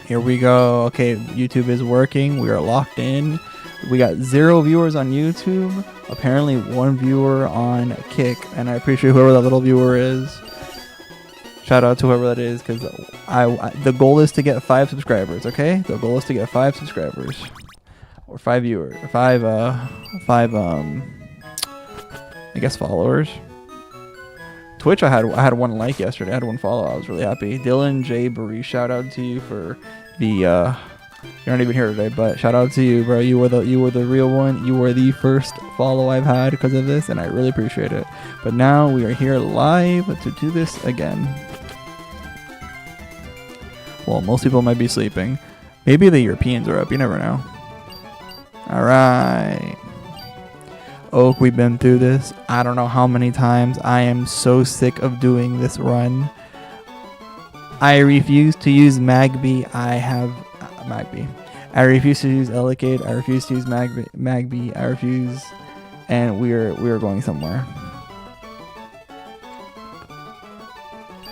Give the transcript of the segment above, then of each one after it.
Here we go. Okay, YouTube is working. We are locked in. We got 0 viewers on YouTube. Apparently 1 viewer on Kick, and I appreciate whoever that little viewer is. Shout out to whoever that is, because the goal is to get 5 subscribers. Okay, the goal is to get 5 subscribers or 5 viewers, or 5 I guess followers. Twitch, I had 1 like yesterday. I had 1 follow. I was really happy. Dylan J. Barry, shout out to you for the. You're not even here today, but shout out to you, bro. You were the real one. You were the first follow I've had because of this, and I really appreciate it. But now we are here live to do this again. Well, most people might be sleeping. Maybe the Europeans are up. You never know. All right. Oak, we've been through this. I don't know how many times. I am so sick of doing this run. I refuse to use Magby. I have Magby. I refuse to use Elicade. I refuse to use Magby. I refuse. And we are going somewhere.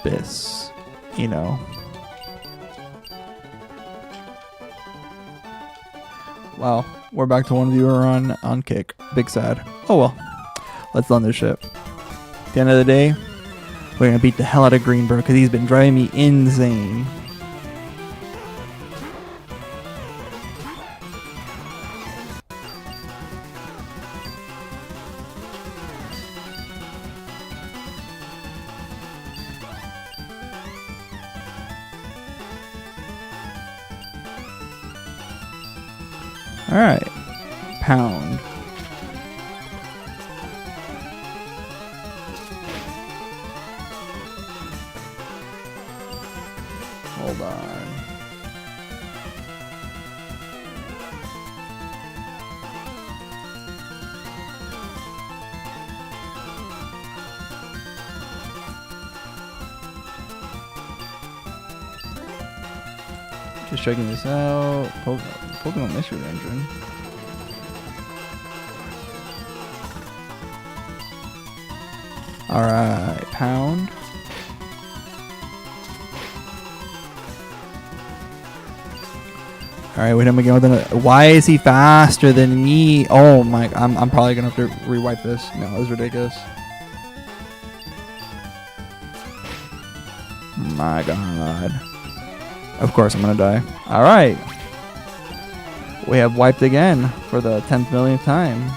This, you know. Wow, we're back to 1 viewer on Kick. Big sad. Oh well, let's learn this shit. At the end of the day, we're gonna beat the hell out of Greenberg because he's been driving me insane. Alright. Pound. Hold on. Just checking this out. Pokemon Mystery Engine. Alright, pound. Alright, wait, I'm again with another. Why is he faster than me? Oh my, I'm probably gonna have to rewipe this. No, it was ridiculous. My god. Of course I'm gonna die. Alright. We have wiped again for the 10th millionth time.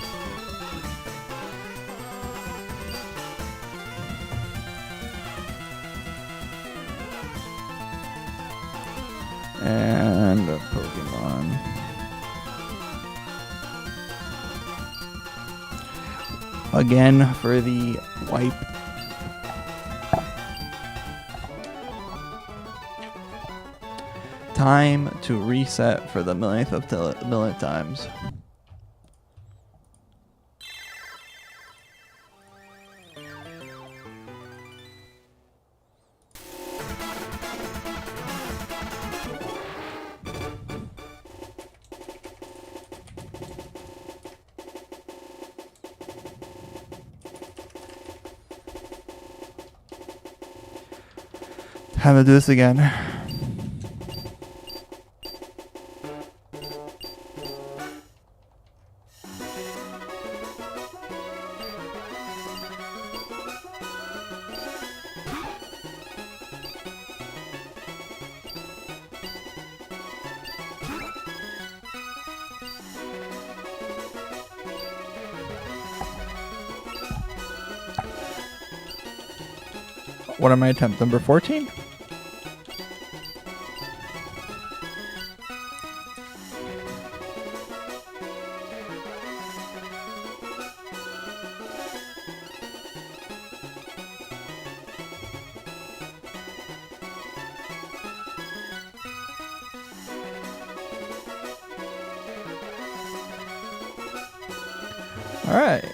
And a Pokemon. Again for the wipe. Time to reset for the millionth times. Time to do this again. What am I attempt? Number 14? All right.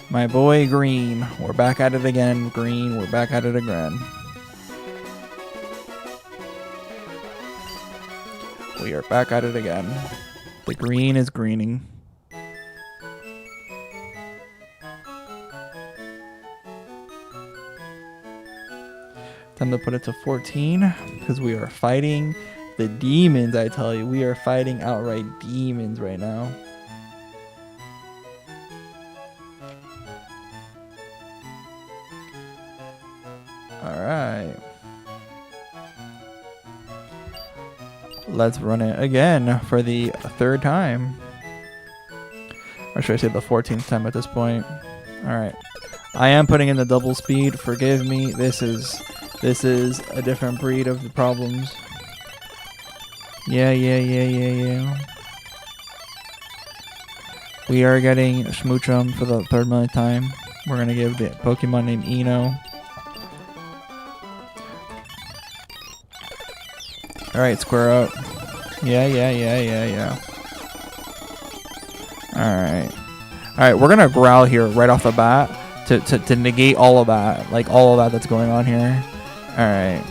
My boy Green. We're back at it again, Green. We're back at it again. We are back at it again. The green is greening. Time to put it to 14 because we are fighting the demons. I tell you, we are fighting outright demons right now. All right. Let's run it again for the third time. Or should I say the 14th time at this point? Alright. I am putting in the double speed. Forgive me. This is a different breed of the problems. Yeah. We are getting Smoochum for the 3rd millionth time. We're going to give the Pokemon named Eno. Alright, square up. Yeah. Alright, we're gonna growl here right off the bat to negate all of that. Like all of that that's going on here. Alright.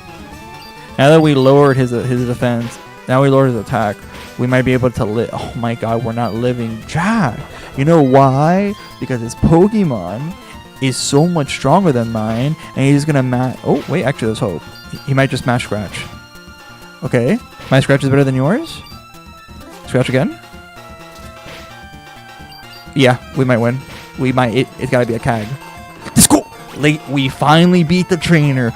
Now that we lowered his defense, now we lowered his attack, we might be able to live. Oh my god, we're not living Jack. You know why? Because his Pokemon is so much stronger than mine, and he's gonna match. Oh wait, actually there's hope. He might just match Scratch. Okay, my Scratch is better than yours? Scratch again? Yeah, we might win. We might. It's gotta be a CAG. Let's go! We finally beat the trainer.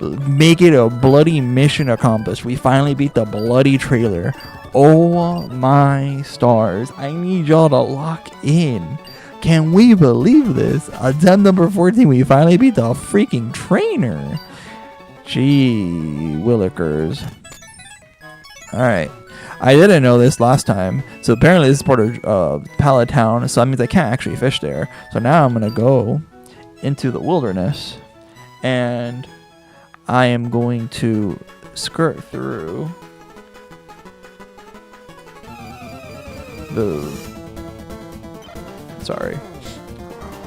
Make it a bloody mission accomplished. We finally beat the bloody trailer. Oh my stars. I need y'all to lock in. Can we believe this? Attempt number 14, we finally beat the freaking trainer. Gee willikers. Alright. I didn't know this last time. So apparently this is part of Pallet Town. So that means I can't actually fish there. So now I'm going to go into the wilderness. And I am going to skirt through the... Sorry.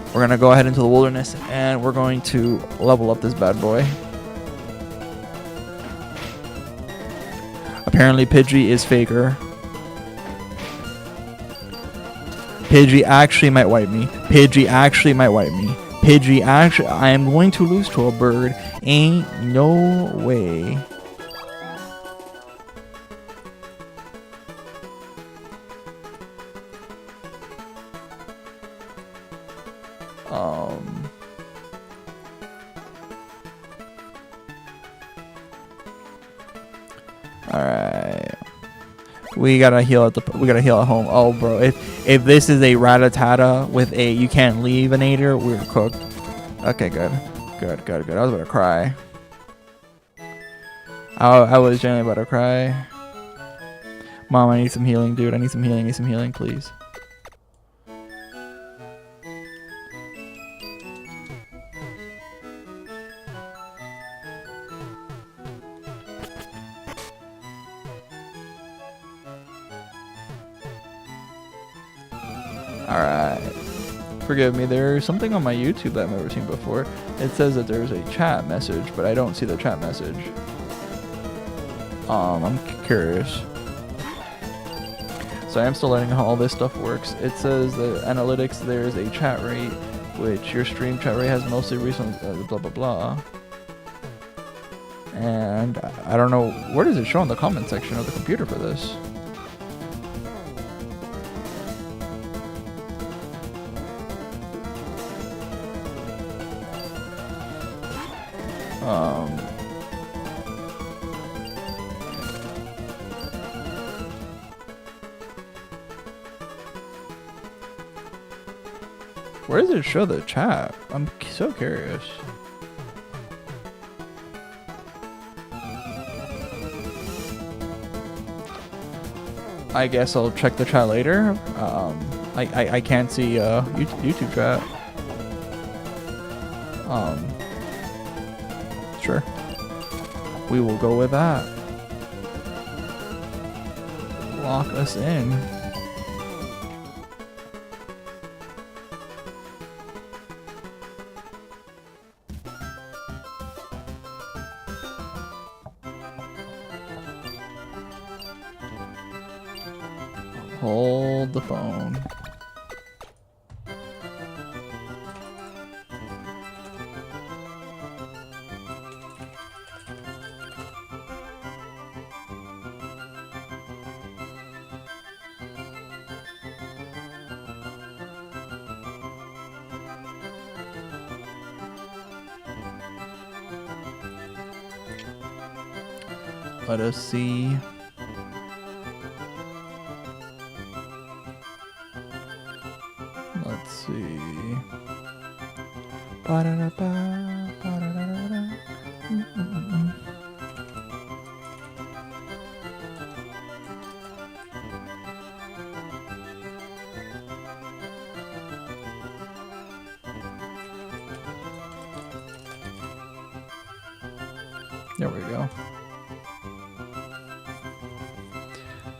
We're going to go ahead into the wilderness. And we're going to level up this bad boy. Apparently Pidgey is faker. Pidgey actually might wipe me. I am going to lose to a bird. Ain't no way. Alright. We gotta heal at home. Oh bro, if this is a Rattata with a you can't leave an Ader, we're cooked. Okay, good. I was about to cry. I was genuinely about to cry. Mom, I need some healing, dude. I need some healing, please. Alright. Forgive me, there's something on my YouTube that I've never seen before. It says that there's a chat message, but I don't see the chat message. I'm curious. So I am still learning how all this stuff works. It says the analytics, there's a chat rate, which your stream chat rate has mostly recent blah blah blah. And I don't know, where does it show in the comment section of the computer for this? Where does it show the chat? I'm so curious. I guess I'll check the chat later. I can't see YouTube chat. Sure. We will go with that. Lock us in. Hold the phone. Let us see. Let's see. Ba-da-da-ba, ba-da-da-da-da. Mm-mm-mm. There we go.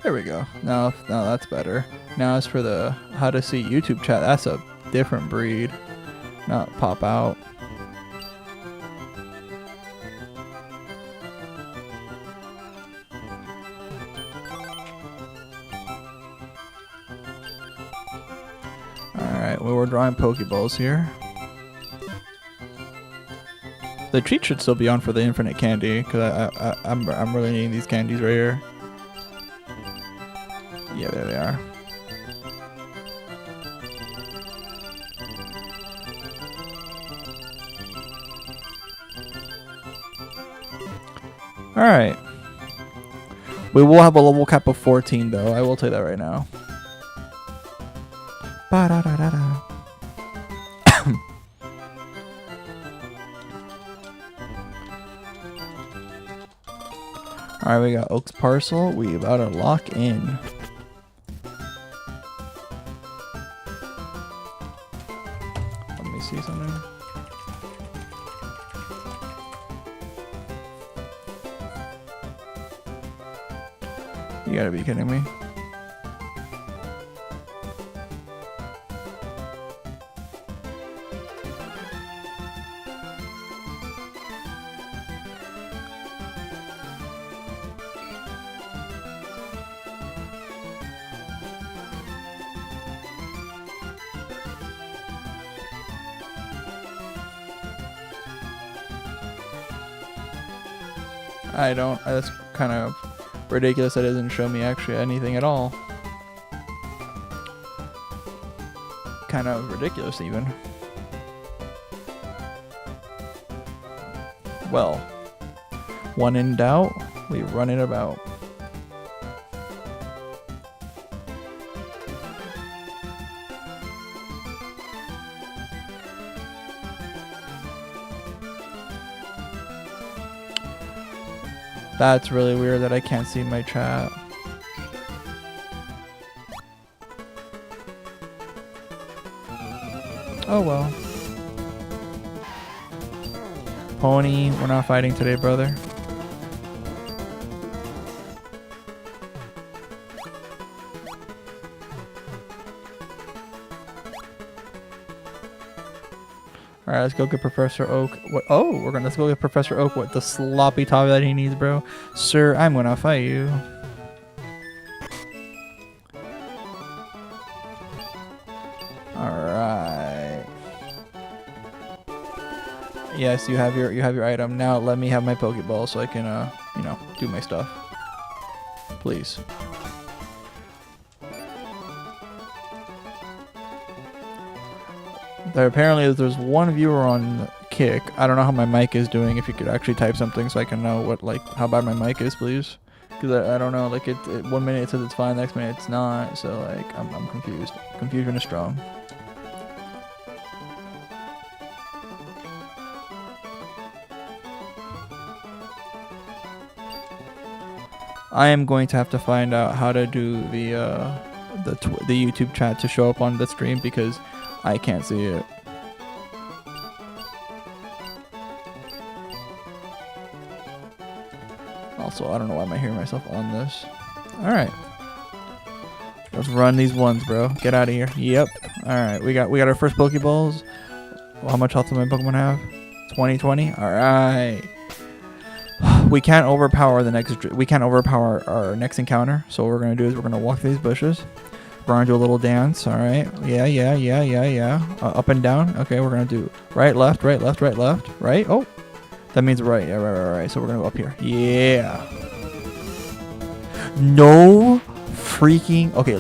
There we go. Now that's better. Now as for the how to see YouTube chat, that's a different breed. Not pop out. Alright, well, we're drawing Pokeballs here. The treat should still be on for the infinite candy, because I'm really needing these candies right here. Yeah, there they are. Alright. We will have a level cap of 14 though, I will tell you that right now. Ba-da-da-da-da. Alright, we got Oak's Parcel. We about to lock in. Let me see something. You gotta be kidding me. I don't. That's kind of ridiculous. That doesn't show me actually anything at all. Kind of ridiculous, even. Well, when in doubt, we run it about. That's really weird that I can't see my chat. Oh well. Pony, we're not fighting today, brother. Alright, let's go get Professor Oak. What? Oh, let's go get Professor Oak. What the sloppy top that he needs, bro? Sir, I'm gonna fight you. Alright. Yes, you have your item. Now let me have my Pokeball so I can you know, do my stuff. Please. There's one viewer on Kick. I don't know how my mic is doing. If you could actually type something so I can know what, like, how bad my mic is, please. Because I don't know. Like, it 1 minute it says it's fine, next minute it's not. So like, I'm confused. Confusion is strong. I am going to have to find out how to do the YouTube chat to show up on the stream because I can't see it. Also, I don't know why I'm hearing myself on this. Alright. Let's run these ones, bro. Get out of here. Yep. Alright, we got our first Pokeballs. Well, how much health does my Pokemon have? 20. Alright. We can't overpower our next encounter. So what we're gonna do is we're gonna walk through these bushes. We're gonna do a little dance. All right. Yeah. Up and down. Okay. We're gonna do right, left. Right. Oh, that means right. Yeah, right. So we're gonna go up here. Yeah. No freaking. Okay.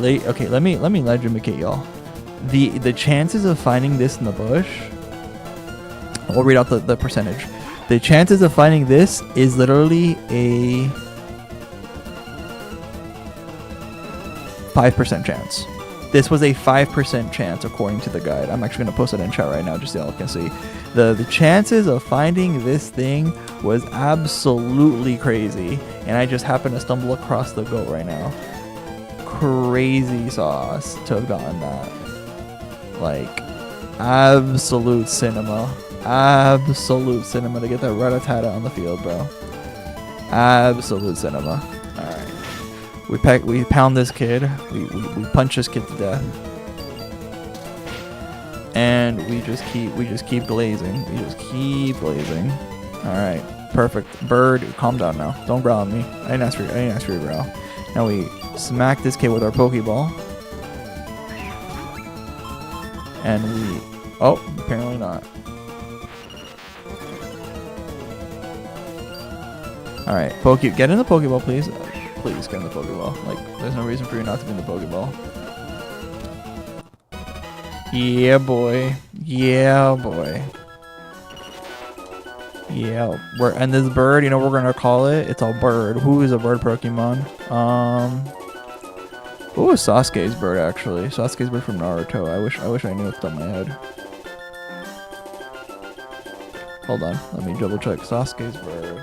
Let me legitimize y'all. The chances of finding this in the bush. We'll read out the percentage. The chances of finding this is literally a 5% chance. This was a 5% chance according to the guide. I'm actually going to post it in chat right now just so y'all can see. The chances of finding this thing was absolutely crazy. And I just happened to stumble across the goat right now. Crazy sauce to have gotten that. Like, absolute cinema. Absolute cinema to get that Rattata on the field, bro. Absolute cinema. Alright. We pound this kid. We punch this kid to death. And we just keep glazing. We just keep glazing. Alright. Perfect. Bird, calm down now. Don't growl at me. I didn't ask for your growl. Now we smack this kid with our Pokeball. And we... Oh, apparently not. Alright, get in the Pokeball, please. Please get in the Pokeball. Like, there's no reason for you not to be in the Pokeball. Yeah, boy. Yeah, boy. Yeah. And this bird, you know what we're gonna call it? It's a bird. Who is a bird Pokemon? What was Sasuke's bird, actually? Sasuke's bird from Naruto. I wish I knew off the top of my head. Hold on. Let me double check. Sasuke's bird.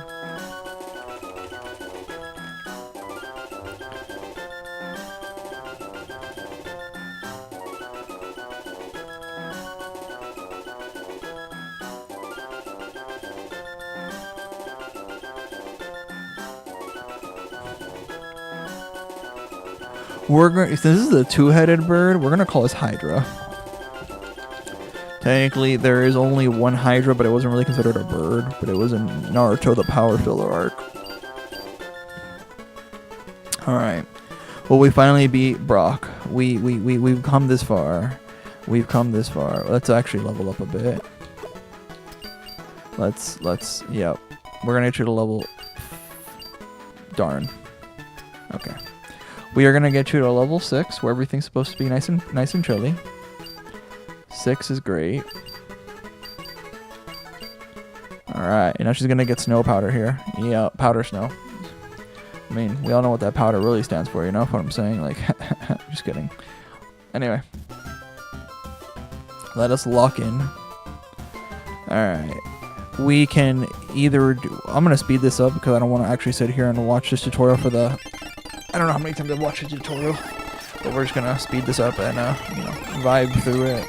Since this is a two-headed bird, we're gonna call this Hydra. Technically, there is only one Hydra, but it wasn't really considered a bird. But it was in Naruto, the Power Filler arc. All right. Well, we finally beat Brock. We've come this far. We've come this far. Let's actually level up a bit. Yep. We're gonna get you to level. Darn. Okay. We are gonna get you to a level 6, where everything's supposed to be nice and chilly. 6 is great. All right, and now she's gonna get snow powder here. Yeah, powder snow. I mean, we all know what that powder really stands for. You know what I'm saying? Like, just kidding. Anyway, let us lock in. All right. We can either do... I'm going to speed this up because I don't want to actually sit here and watch this tutorial for the... I don't know how many times I've watched the tutorial. But we're just going to speed this up and, you know, vibe through it.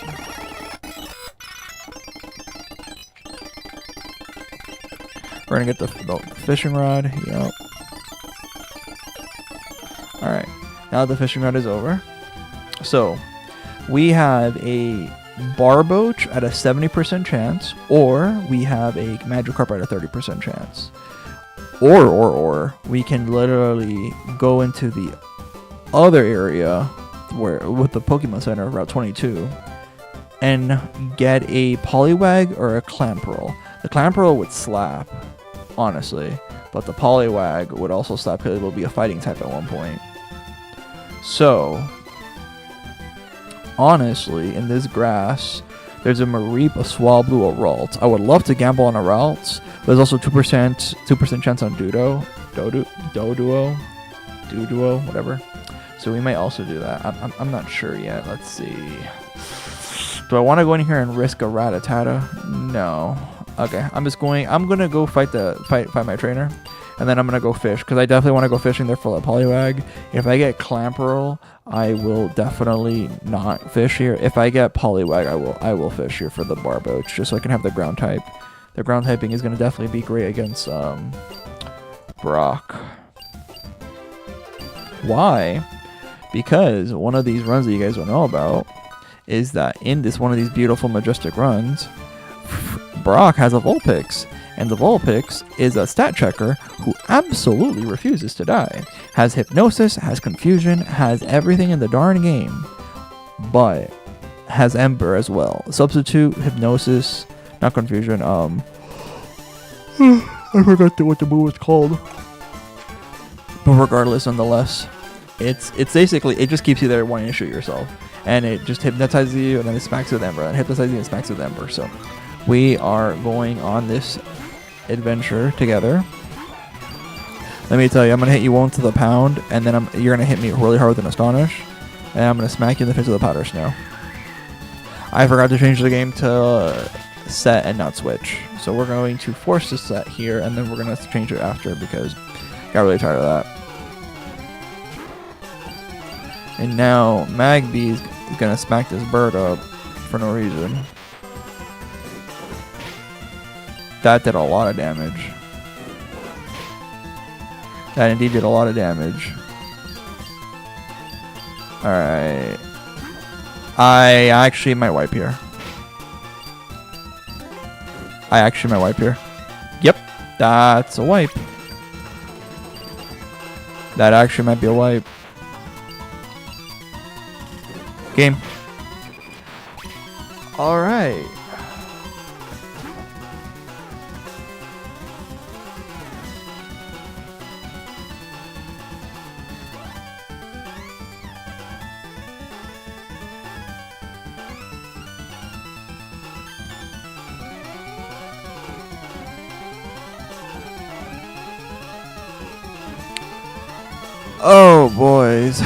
We're going to get the fishing rod. Yep. Alright. Now the fishing rod is over. So, we have a Barboach at a 70% chance, or we have a Magikarp at a 30% chance. Or we can literally go into the other area where with the Pokemon Center of Route 22 and get a Poliwag or a Clamperl. The Clamperl would slap, honestly, but the Poliwag would also slap because it will be a fighting type at one point. So, honestly, in this grass, there's a Mareep, a Swablu, a Ralts. I would love to gamble on a Ralts, but there's also 2% chance on Doduo, whatever. So we might also do that. I'm not sure yet. Let's see. Do I want to go in here and risk a Rattata? No. Okay, I'm gonna go fight my trainer, and then I'm gonna go fish because I definitely want to go fishing there for the Poliwag. If I get Clamperl, I will definitely not fish here. If I get Poliwag, I will fish here for the Barboach just so I can have the ground type. The ground typing is gonna definitely be great against Brock. Why? Because one of these runs that you guys don't know about is that in one of these beautiful majestic runs, Brock has a Vulpix, and the Vulpix is a stat checker who absolutely refuses to die. Has Hypnosis, has Confusion, has everything in the darn game, but has Ember as well. Substitute, Hypnosis, not Confusion, I forgot what the move was called. But regardless, nonetheless, it's basically, it just keeps you there wanting to shoot yourself. And it just hypnotizes you, and then it smacks with Ember, and hypnotizes you and smacks with Ember. So we are going on this adventure together. Let me tell you, I'm going to hit you 1 to the pound, and then you're going to hit me really hard with an Astonish. And I'm going to smack you in the face with a powder snow. I forgot to change the game to set and not switch. So we're going to force the set here, and then we're going to change it after because I got really tired of that. And now Magby is going to smack this bird up for no reason. That did a lot of damage. That indeed did a lot of damage. Alright. I actually might wipe here. Yep. That's a wipe. That actually might be a wipe. Game. Alright. Oh, boys.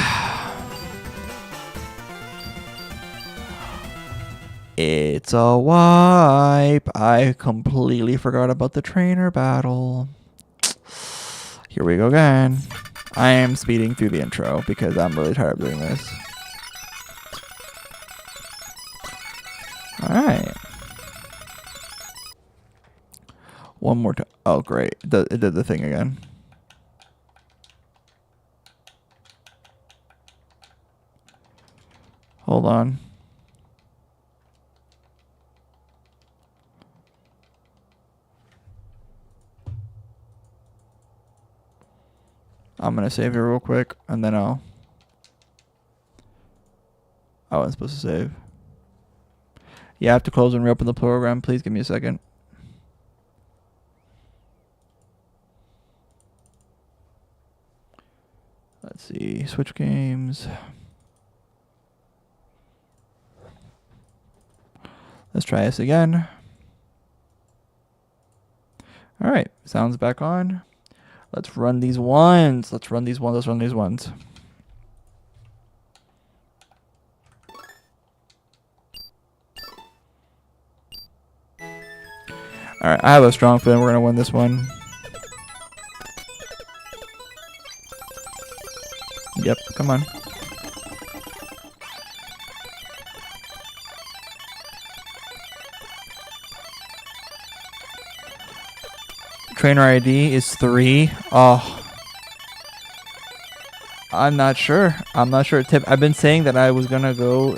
It's a wipe. I completely forgot about the trainer battle. Here we go again. I am speeding through the intro because I'm really tired of doing this. Alright. One more time. Oh, great. It did the thing again. Hold on. I'm going to save it real quick, and then I'll... I wasn't supposed to save. Yeah, I have to close and reopen the program. Please give me a second. Let's see. Switch games. Let's try this again. All right, sound's back on. Let's run these ones. Let's run these ones. All right, I have a strong feeling we're gonna win this one. Yep, come on. Trainer ID is 3. Oh. I'm not sure. I've been saying that I was gonna go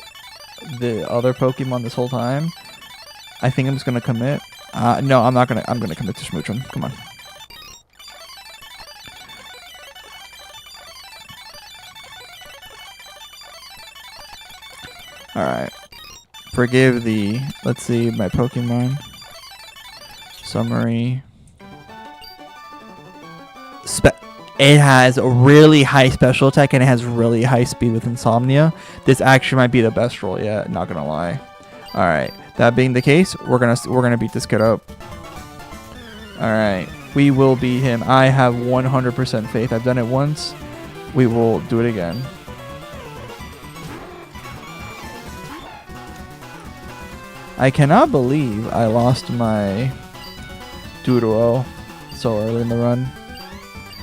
the other Pokemon this whole time. I think I'm just gonna commit. No, I'm not gonna. I'm gonna commit to Smoochum. Come on. All right. Forgive the. Let's see my Pokemon summary. It has a really high special attack and it has really high speed with Insomnia. This actually might be the best roll yet, not gonna lie. Alright, that being the case, we're gonna beat this kid up. Alright, we will beat him. I have 100% faith. I've done it once. We will do it again. I cannot believe I lost my Doodle so early in the run.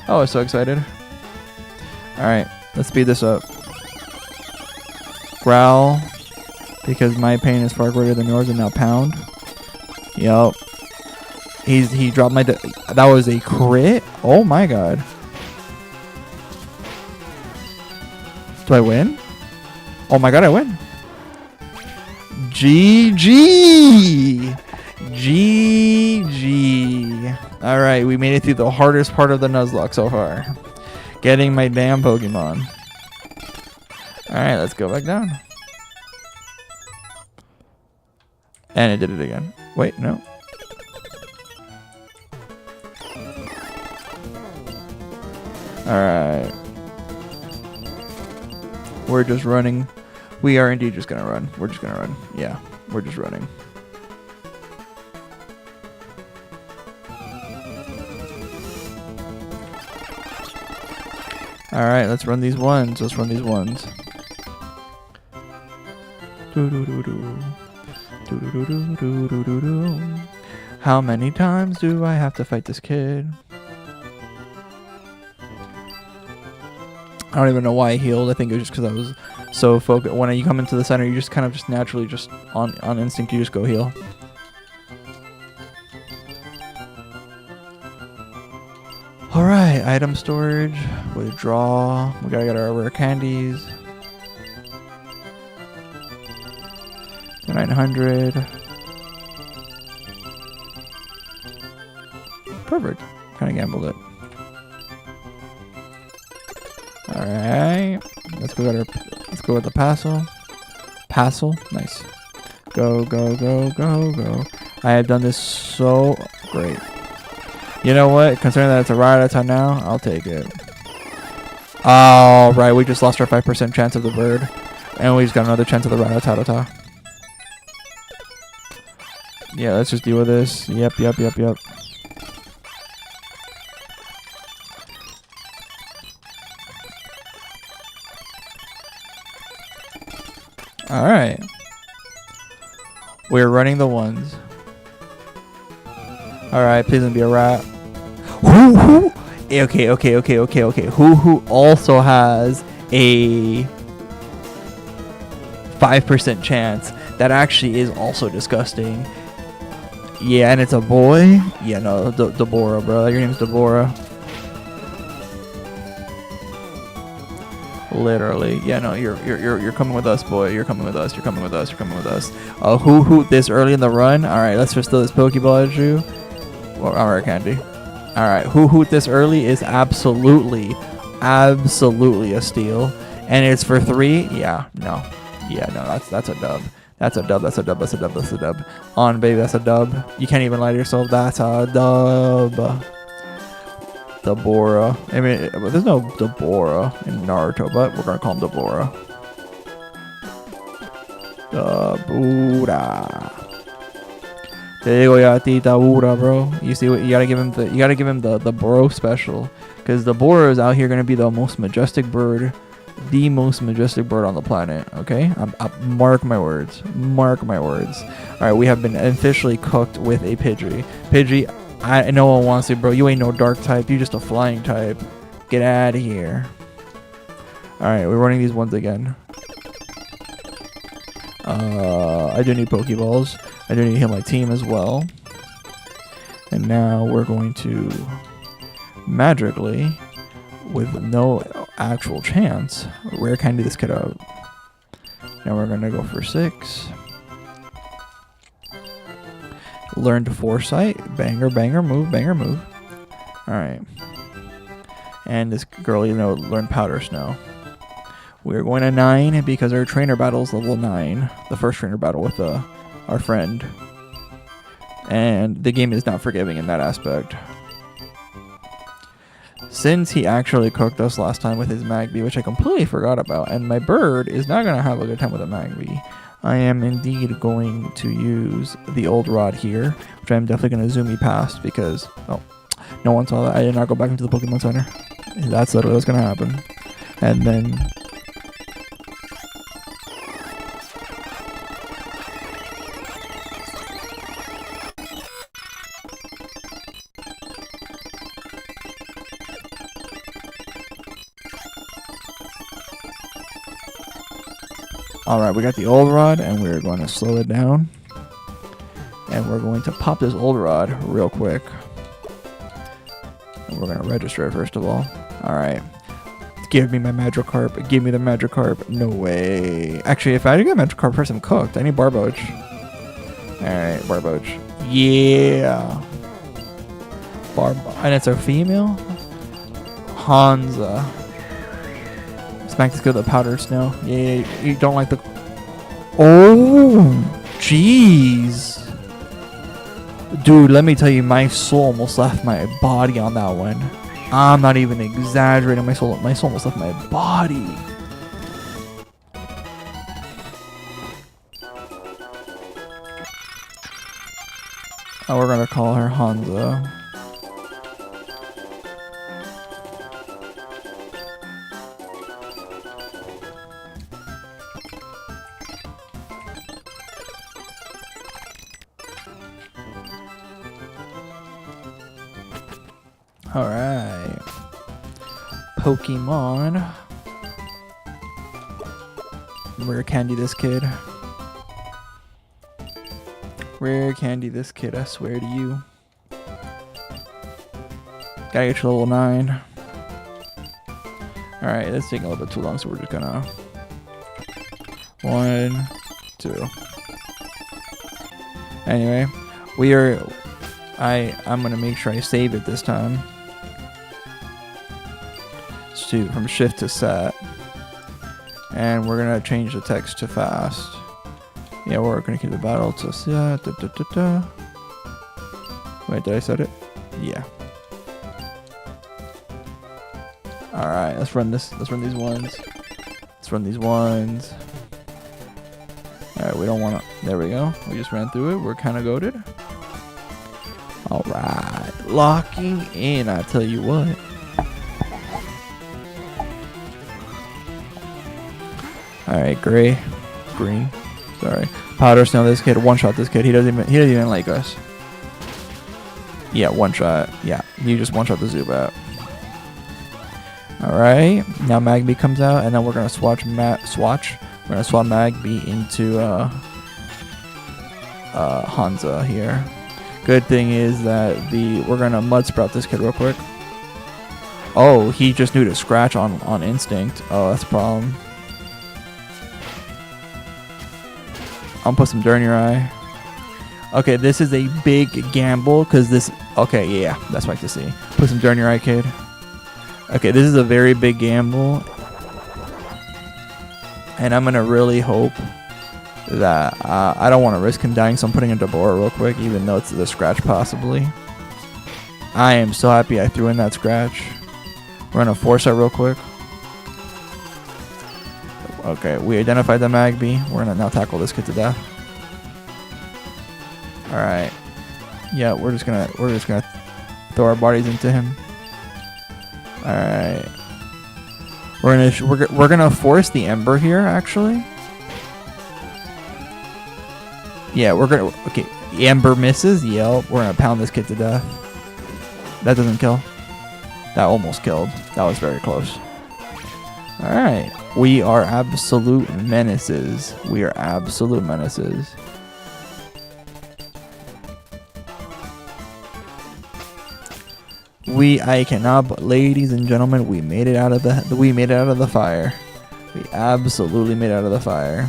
Oh, I was so excited. Alright, let's speed this up. Growl, because my pain is far greater than yours, and now Pound. Yup. He dropped my... That was a crit? Oh my god. Do I win? Oh my god, I win. GG! GG. Alright, we made it through the hardest part of the Nuzlocke so far. Getting my damn Pokemon. Alright, let's go back down. And it did it again. Wait, no. Alright. We're just running. We are indeed just gonna run. We're just gonna run. Yeah, we're just running. Alright, let's run these ones. Do-do-do-do. Do-do-do-do-do-do-do. How many times do I have to fight this kid? I don't even know why I healed. I think it was just because I was so focused. When you come into the center, you just kind of just naturally, just on instinct, you just go heal. Alright, item storage, withdraw. We gotta get our rare candies. 900. Perfect. Kind of gambled it. Alright. Let's go with the Passel. Passel. Nice. Go, go, go, go, go. I have done this so great. You know what? Considering that it's a Rattata now, I'll take it. Alright, we just lost our 5% chance of the bird. And we just got another chance of the Rattata. Yeah, let's just deal with this. Yep. Alright. We're running the ones. Alright, please don't be a rat. Who? Okay. Who also has a 5% chance. That actually is also disgusting. Yeah, and it's a boy? Yeah, no, Deborah, bro. Your name's Deborah. Literally. Yeah, no, you're coming with us, boy. You're coming with us. Who this early in the run? Alright, let's just throw this Pokeball at you. Well, alright, Candy. Alright, who this early is absolutely a steal. And it's for 3? Yeah, no, that's a dub. That's a dub. On, baby, that's a dub. You can't even lie to yourself. That's a dub. Deborah. I mean, there's no Deborah in Naruto, but we're gonna call him Deborah. Deborah. There you go, Yatita Ura, bro. You see what you gotta give him the bro special, because Deborah is out here gonna be the most majestic bird. The most majestic bird on the planet, okay? Mark my words. Alright, we have been officially cooked with a Pidgey. Pidgey, no one wants you, bro. You ain't no dark type. You just a flying type. Get out of here. Alright, we're running these ones again. I do need Pokeballs. I do need to heal my team as well. And now we're going to magically, with no actual chance, rare candy this kid out. Now we're gonna go for 6. Learn to Foresight. Banger move. Alright. And this girl, learn Powder Snow. We're going to 9 because our trainer battle is level 9. The first trainer battle with our friend. And the game is not forgiving in that aspect. Since he actually cooked us last time with his Magby, which I completely forgot about, and my bird is not going to have a good time with a Magby, I am indeed going to use the old rod here, which I'm definitely going to zoom me past because, oh, no one saw that. I did not go back into the Pokemon Center. That's literally what's going to happen. And then... Alright, we got the old rod, and we're going to slow it down. And we're going to pop this old rod real quick. And we're going to register it first of all. Alright. Give me my Magikarp. Give me the Magikarp. No way. Actually, if I get Magikarp first, I'm cooked. I need Barboach. Alright, Barboach. Yeah. And it's a female? Hansa. Smack this good with the Powder Snow. Yeah, you don't like the... Oh, jeez. Dude, let me tell you, my soul almost left my body on that one. I'm not even exaggerating. My soul almost left my body. Oh, we're gonna call her Hansa. Alright. Pokemon. Rare candy this kid. Rare candy this kid, I swear to you. Gotta get to level 9. Alright, that's taking a little bit too long, so we're just gonna... 1, 2. Anyway, I'm gonna make sure I save it this time. From shift to set. And we're gonna change the text to fast. Yeah, we're gonna keep the battle to set. Wait, did I set it? Yeah. Alright, let's run this. Let's run these ones. Let's run these ones. Alright, we don't wanna... There we go. We just ran through it. We're kinda goated. Alright. Locking in, I tell you what. Alright, green. Sorry. Powder Snow this kid. One shot this kid. He doesn't even like us. Yeah, one shot. Yeah, you just one shot the Zubat. Alright. Now Magby comes out, and then we're gonna swap Magby into Hansa here. Good thing is that we're gonna Mud Sprout this kid real quick. Oh, he just knew to scratch on instinct. Oh, that's a problem. I'm gonna put some dirt in your eye. Okay, this is a big gamble because this. Okay, yeah, that's what I like to see. Put some dirt in your eye, kid. Okay, this is a very big gamble, and I'm gonna really hope that I don't want to risk him dying, so I'm putting in Deborah real quick, even though it's the scratch possibly. I am so happy I threw in that scratch. We're gonna force that real quick. Okay, we identified the Magby. We're gonna now tackle this kid to death. All right. Yeah, we're just gonna throw our bodies into him. All right. We're gonna force the Ember here, actually. Yeah, okay. Ember misses. Yep. We're gonna pound this kid to death. That doesn't kill. That almost killed. That was very close. All right. We are absolute menaces. We are absolute menaces. I cannot, ladies and gentlemen, we made it out of the fire. We absolutely made it out of the fire.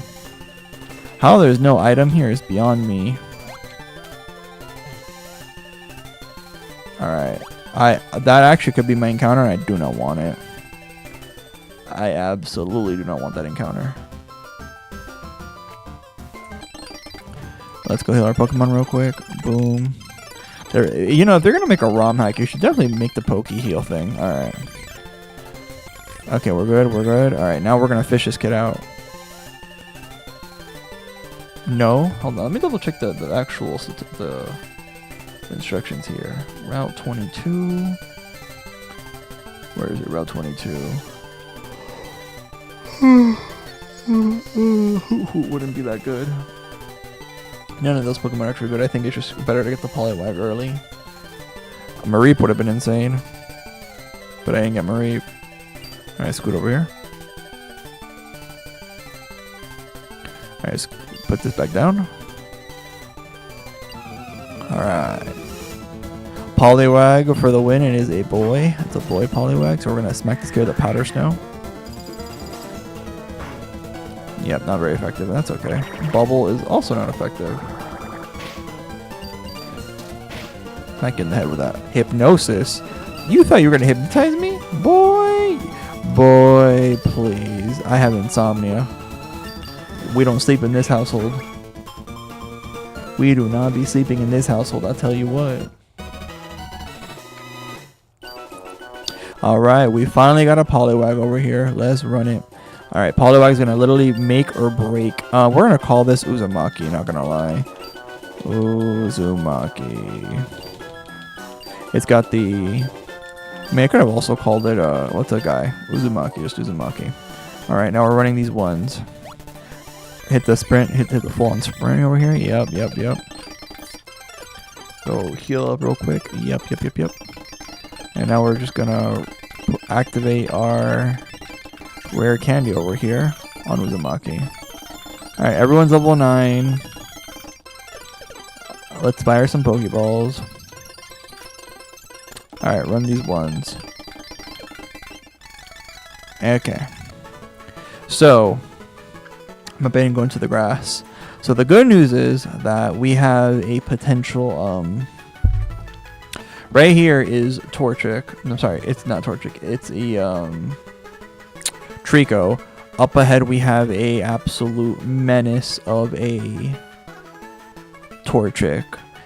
How there's no item here is beyond me. All right. That actually could be my encounter, and I do not want it. I absolutely do not want that encounter. Let's go heal our Pokemon real quick. Boom. You know, if they're gonna make a ROM hack, you should definitely make the Poke Heal thing. All right. Okay, we're good. We're good. All right, now we're gonna fish this kid out. No, hold on. Let me double check the actual the instructions here. Route 22. Where is it? Route 22. Who wouldn't be that good? None of those Pokemon are actually good. I think it's just better to get the Poliwag early. A Mareep would have been insane. But I didn't get Mareep. Alright, scoot over here. Alright, let's put this back down. Alright. Poliwag for the win. It is a boy. It's a boy Poliwag. So we're going to smack this kid with a Powder Snow. Yep, not very effective. That's okay. Bubble is also not effective. Not getting the head with that. Hypnosis? You thought you were going to hypnotize me? Boy! Boy, please. I have insomnia. We don't sleep in this household. We do not be sleeping in this household, I'll tell you what. Alright, we finally got a Poliwag over here. Let's run it. Alright, Poliwag is going to literally make or break. We're going to call this Uzumaki, not going to lie. Uzumaki. It's got the... I mean, I could have also called it, what's that guy? Uzumaki, just Uzumaki. Alright, now we're running these ones. Hit the sprint, hit the full-on sprint over here. Yep. Go heal up real quick. Yep. And now we're just gonna activate our rare candy over here on Uzumaki. Alright, everyone's level 9. Let's fire some Pokeballs. Alright, run these ones. Okay. So, I'm betting going to the grass. So the good news is that we have a potential, right here is Torchic. No, sorry, it's not Torchic. It's a, Trico. Up ahead we have a absolute menace of a Torchic.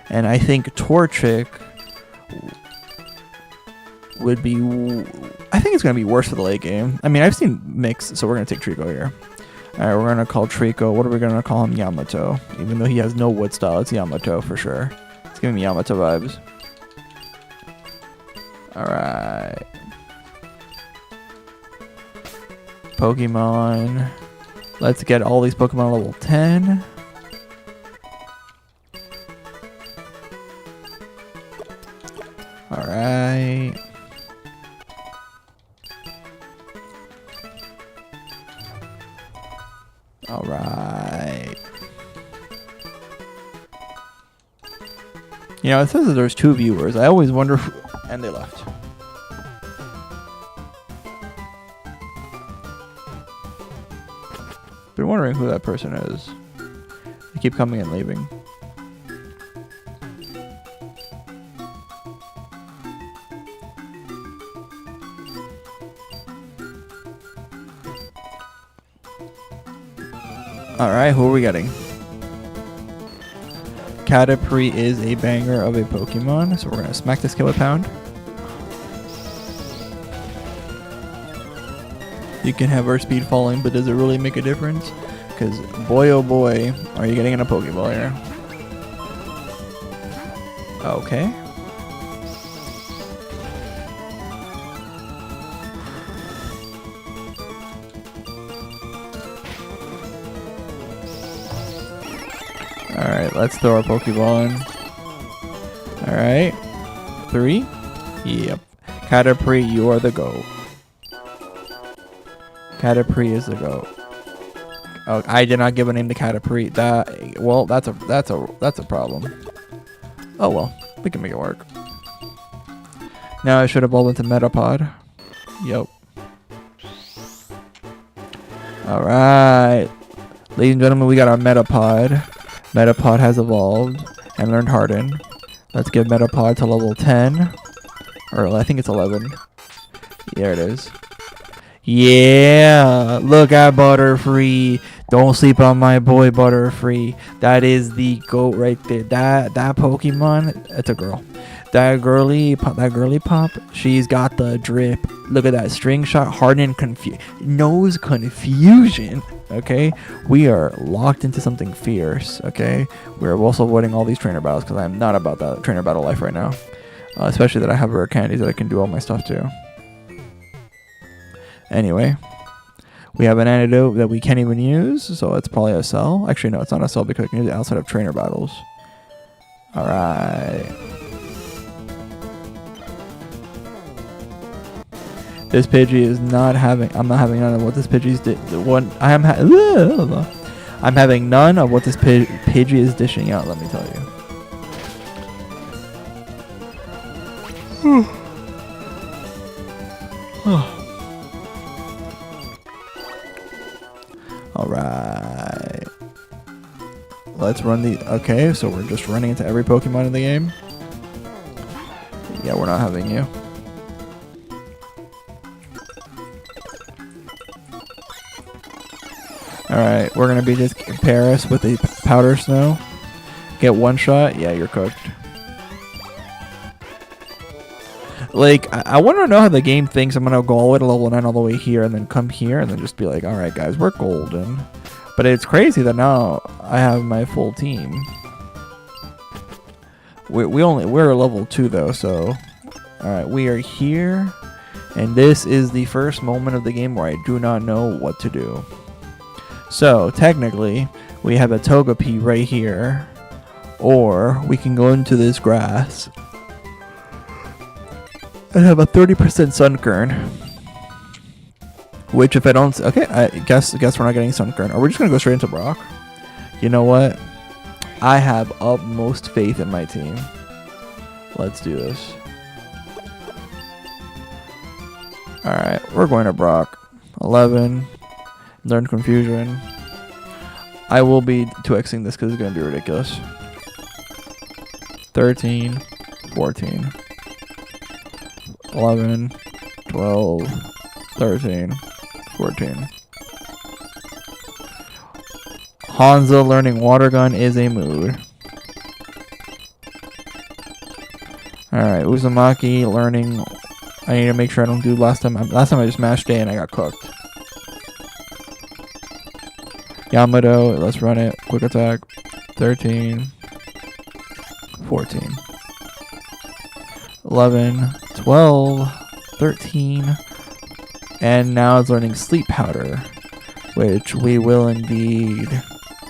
And I think Torchic would be... I think it's going to be worse for the late game. I mean, I've seen mix, so we're going to take Trico here. Alright, we're going to call Trico. What are we going to call him? Yamato. Even though he has no wood style, it's Yamato for sure. It's giving me Yamato vibes. Alright. Pokemon. Let's get all these Pokemon level 10. Alright. Alright. You know, it says that there's 2 viewers. I always wonder who... And they left. Been wondering who that person is. They keep coming and leaving. Alright, who are we getting? Caterpie is a banger of a Pokemon, so we're going to smack this kid with Pound. You can have our speed falling, but does it really make a difference? Because boy oh boy, are you getting in a Pokeball here. Okay. Alright, let's throw our Pokeball in. Alright. 3. Yep. Caterpie, you are the GOAT. Caterpie is the GOAT. Oh, I did not give a name to Caterpie. That, well, that's a problem. Oh well, we can make it work. Now I should evolve into Metapod. Yep. Alright. Ladies and gentlemen, we got our Metapod. Metapod has evolved and learned Harden. Let's give Metapod to level 10. Or I think it's 11. There it is. Yeah! Look at Butterfree. Don't sleep on my boy Butterfree. That is the GOAT right there. That Pokemon, it's a girl. That girly pop, she's got the drip. Look at that string shot, harden, nose confusion. Okay, we are locked into something fierce. Okay, we're also avoiding all these trainer battles because I'm not about that trainer battle life right now. Especially that I have rare candies that I can do all my stuff to. Anyway, we have an antidote that we can't even use, so it's probably a sell. Actually, no, it's not a sell because I can use it outside of trainer battles. Alright. This Pidgey is not having... I'm not having none of what this Pidgey's... I'm having none of what this Pidgey is dishing out, let me tell you. Alright. Let's run the... Okay, so we're just running into every Pokemon in the game. Yeah, we're not having you. Alright, we're gonna be just Paris with a Powder Snow. Get one shot. Yeah, you're cooked. Like, I want to know how the game thinks I'm gonna go all the way to level 9 all the way here and then come here and then just be like, alright guys, we're golden. But it's crazy that now I have my full team. We're level 2 though, so alright, we are here. And this is the first moment of the game where I do not know what to do. So, technically, we have a Togepi right here. Or, we can go into this grass. And have a 30% Sunkern. Which if I don't... Okay, I guess we're not getting Sunkern. Or we're just going to go straight into Brock. You know what? I have utmost faith in my team. Let's do this. Alright, we're going to Brock. 11. Learn Confusion. I will be 2xing this because it's going to be ridiculous. 13. 14. 11. 12. 13. 14. Hanzo learning Water Gun is a mood. Alright, Uzumaki learning... I need to make sure I don't do last time I just mashed A and I got cooked. Yamato, let's run it. Quick attack. 13. 14. 11. 12. 13. And now it's learning Sleep Powder, which we will indeed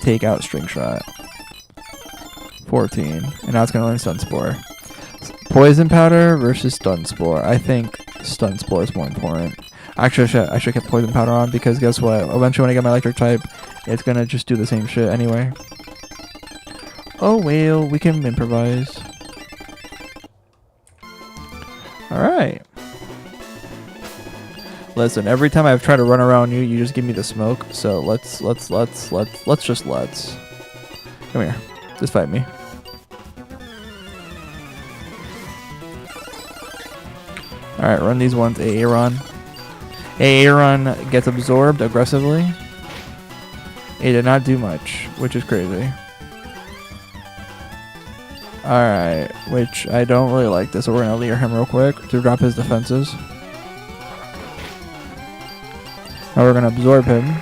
take out String Shot. 14. And now it's going to learn Stun Spore. Poison Powder versus Stun Spore. I think Stun Spore is more important. Actually, I should get Poison Powder on because guess what? Eventually when I get my Electric type, it's going to just do the same shit anyway. Oh well, we can improvise. Alright. Listen, every time I've tried to run around you, you just give me the smoke. So let's just come here. Just fight me. Alright, run these ones. Aaron. Aaron gets absorbed aggressively. It did not do much, which is crazy. Alright, which I don't really like this, so we're gonna leer him real quick to drop his defenses. Now we're gonna absorb him.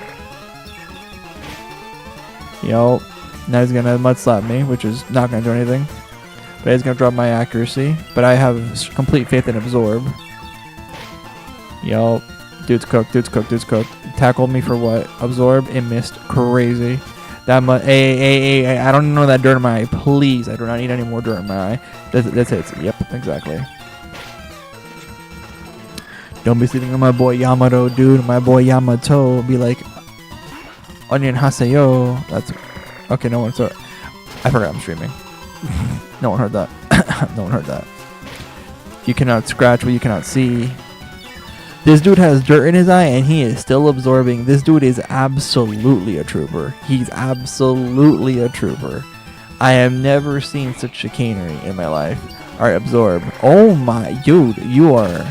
Yo. Now he's gonna mud slap me, which is not gonna do anything. But he's gonna drop my accuracy. But I have complete faith in absorb. Yo. Dude's cooked, dude's cooked, dude's cooked. Tackled me for what? Absorb. It missed. Crazy. That I don't know that dirt in my eye. Please, I do not need any more dirt in my eye. That's it. Yep, exactly. Don't be sleeping on my boy Yamato, dude. My boy Yamato be like, Onion Haseyo. That's okay. No one saw. I forgot I'm streaming. No one heard that. No one heard that. You cannot scratch what you cannot see. This dude has dirt in his eye and he is still absorbing. This dude is absolutely a trooper. He's absolutely a trooper. I have never seen such chicanery in my life. Alright, absorb. Oh my, dude, you are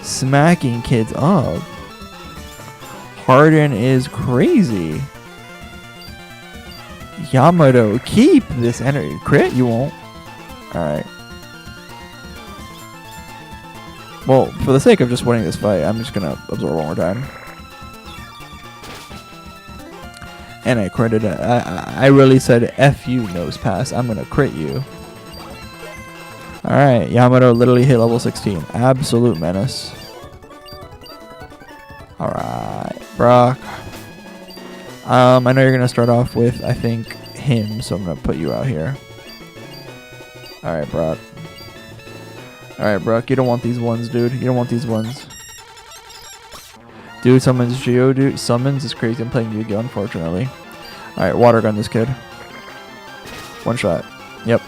smacking kids up. Harden is crazy. Yamato, keep this energy. Crit? You won't. Alright. Well, for the sake of just winning this fight, I'm just gonna absorb one more time. And I critted it. I really said F you, nose pass. I'm gonna crit you. Alright, Yamato literally hit level 16. Absolute menace. Alright, Brock. I know you're gonna start off with, I think, him, so I'm gonna put you out here. Alright, Brock. Alright, Brock, you don't want these ones, dude. You don't want these ones. Dude summons Geodude. Summons is crazy. I'm playing Yu-Gi-Oh! Unfortunately. Alright, water gun this kid. One shot. Yep.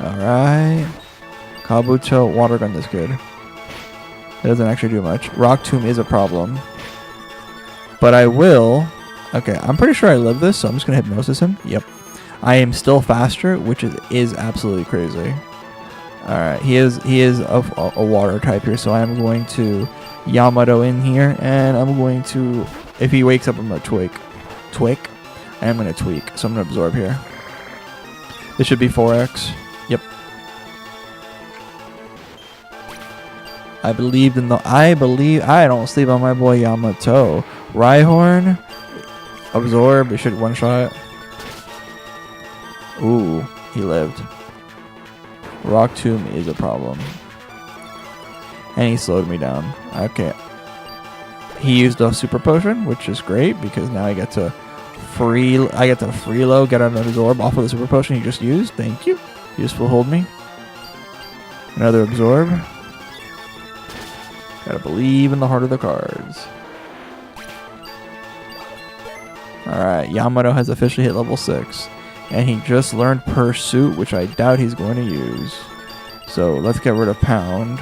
Alright. Kabuto, water gun this kid. It doesn't actually do much. Rock Tomb is a problem. But I will... Okay, I'm pretty sure I live this, so I'm just going to hypnosis him. Yep. I am still faster, which is absolutely crazy. Alright, he is a water type here, so I am going to Yamato in here, and I'm going to... If he wakes up, I'm going to tweak. And I'm going to tweak, so I'm going to absorb here. This should be 4x. Yep. I don't sleep on my boy Yamato. Rhyhorn, absorb, it should one shot. Ooh, he lived. Rock Tomb is a problem. And he slowed me down. Okay. He used a super potion, which is great because now I get to freeload, get an absorb off of the super potion he just used. Thank you. Useful hold me. Another absorb. Gotta believe in the heart of the cards. Alright, Yamato has officially hit level 6. And he just learned Pursuit, which I doubt he's going to use. So let's get rid of Pound.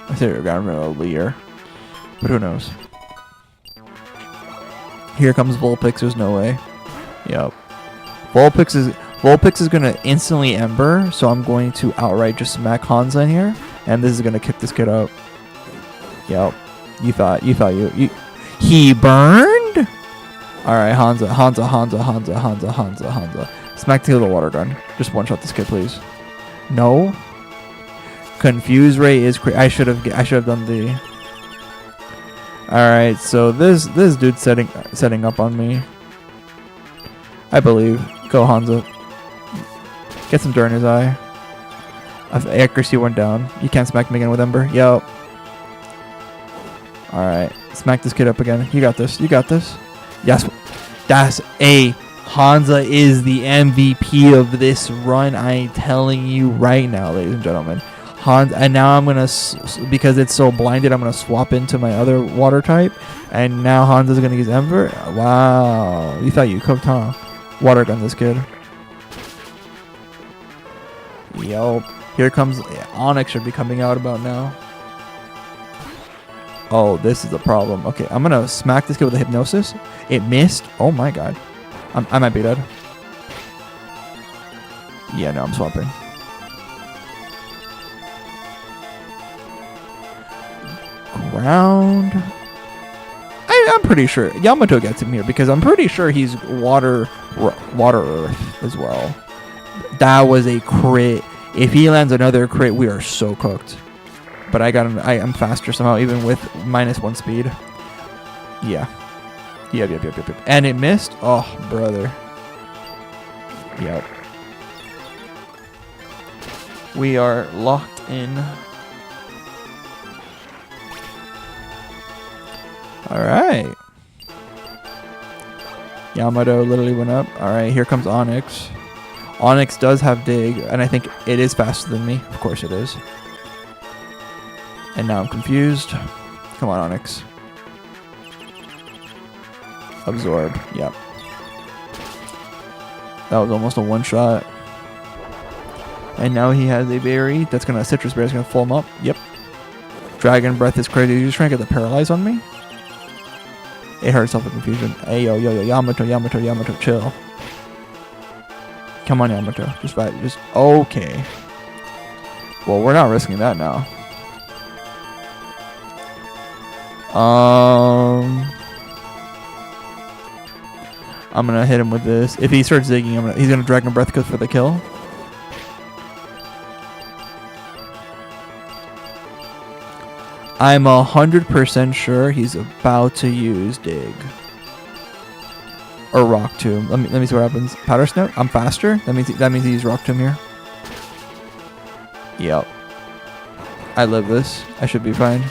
I say we got rid of Leer. But who knows? Here comes Vulpix, there's no way. Yep. Vulpix is gonna instantly Ember, so I'm going to outright just smack Hansa in here. And this is gonna kick this kid up. Yep. He burned? Alright, Hansa. Smack the little water gun. Just one shot this kid, please. No. Confuse Ray is I should have done the. Alright, so this dude's setting up on me. I believe. Go Hansa. Get some dirt in his eye. Accuracy went down. You can't smack him again with Ember. Yep. Alright. Smack this kid up again. You got this. Yes. That's a Hansa is the MVP of this run. I'm telling you right now, ladies and gentlemen. Hansa, and now I'm gonna, because it's so blinded, I'm gonna swap into my other water type, and now Hansa's gonna use Ember. Wow, you thought you cooked, huh? Water gun this kid. Yo, here comes Onyx. Should be coming out about now. Oh, this is a problem. Okay, I'm gonna smack this kid with a Hypnosis. It missed. Oh my god, I might be dead. Yeah, no, I'm swapping. Ground. I'm pretty sure Yamato gets him here because I'm pretty sure he's water earth as well. That was a crit. If he lands another crit, we are so cooked. But I got him. I'm faster somehow, even with -1 speed. Yeah. Yep. And it missed. Oh, brother. Yep. We are locked in. Alright. Yamato literally went up. Alright, here comes Onyx. Onyx does have Dig, and I think it is faster than me. Of course it is. And now I'm confused. Come on, Onyx. Absorb. Yep. That was almost a one-shot. And now he has a berry. That's gonna Citrus Berry is gonna full him up. Yep. Dragon Breath is crazy. You're just trying to get the Paralyze on me? It hurt itself with confusion. Hey, yo, Yamato, chill. Come on, Yamato. Just fight. Just okay. Well, we're not risking that now. I'm gonna hit him with this. If he starts zigging, he's gonna Dragon Breath for the kill. I'm 100% sure he's about to use Dig. Or Rock Tomb. Let me see what happens. Powder Snout? I'm faster? That means he used Rock Tomb here. Yep. I live this. I should be fine.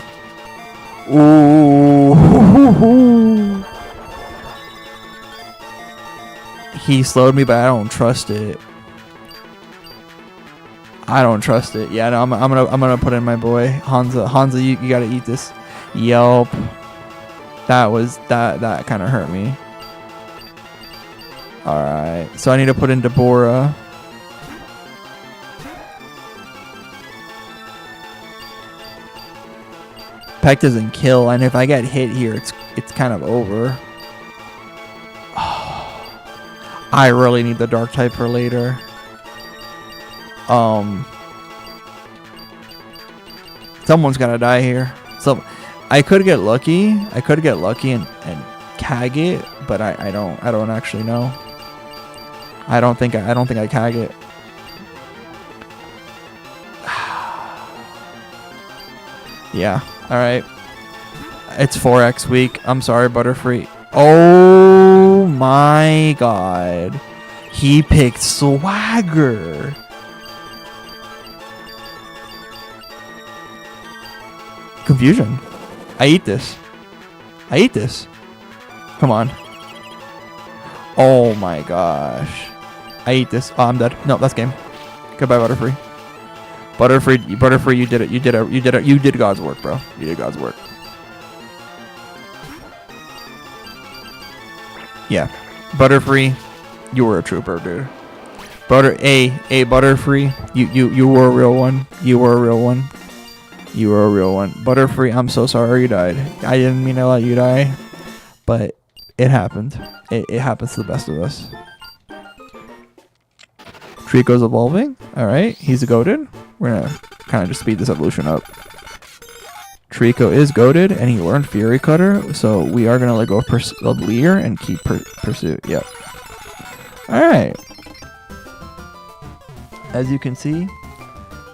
Ooh. He slowed me, but I don't trust it. Yeah, no, I'm gonna put in my boy Hansa. Hansa, you gotta eat this. Yelp. That kind of hurt me. All right, so I need to put in Deborah. Peck doesn't kill, and if I get hit here, it's kind of over. I really need the dark type for later. Someone's gotta die here. So I could get lucky. and Kag it, but I don't actually know. I don't think I Kag it. Yeah. All right. It's 4x week. I'm sorry, Butterfree. Oh my god. He picked Swagger. Confusion. I eat this. Come on. Oh my gosh. I eat this. Oh, I'm dead. No, that's game. Goodbye, Butterfree. Butterfree, you did it. You did God's work, bro. You did God's work. Yeah. Butterfree, you were a trooper, dude. Butterfree, you were a real one. You were a real one. You were a real one. Butterfree, I'm so sorry you died. I didn't mean to let you die, but it happened. It happens to the best of us. Trico's evolving. Alright, he's goated. We're gonna kind of just speed this evolution up. Trico is goated, and he learned Fury Cutter, so we are gonna let go of Leer and keep Pursuit. Yep. Alright. As you can see,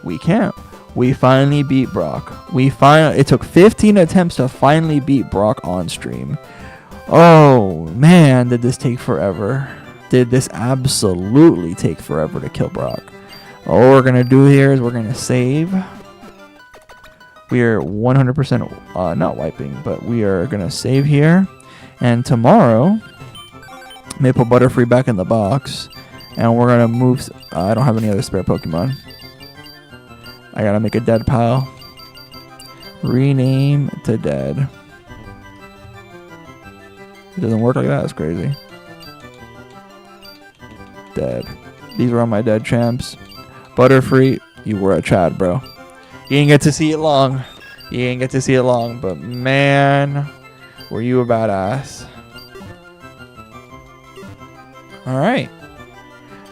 we can't. We finally beat Brock. It took 15 attempts to finally beat Brock on stream. Oh man, did this take forever. Did this absolutely take forever to kill Brock. All we're gonna do here is we're gonna save. We are 100% not wiping, but we are gonna save here. And tomorrow, may put Butterfree back in the box, and we're gonna move. I don't have any other spare Pokemon. I gotta make a dead pile. Rename to dead. It doesn't work like that. It's crazy. Dead. These were all my dead champs. Butterfree, you were a Chad, bro. You didn't get to see it long. You didn't get to see it long, but man, were you a badass. Alright.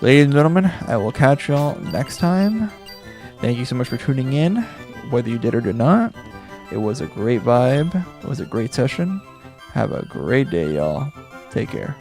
Ladies and gentlemen, I will catch y'all next time. Thank you so much for tuning in, whether you did or did not. It was a great vibe. It was a great session. Have a great day, y'all. Take care.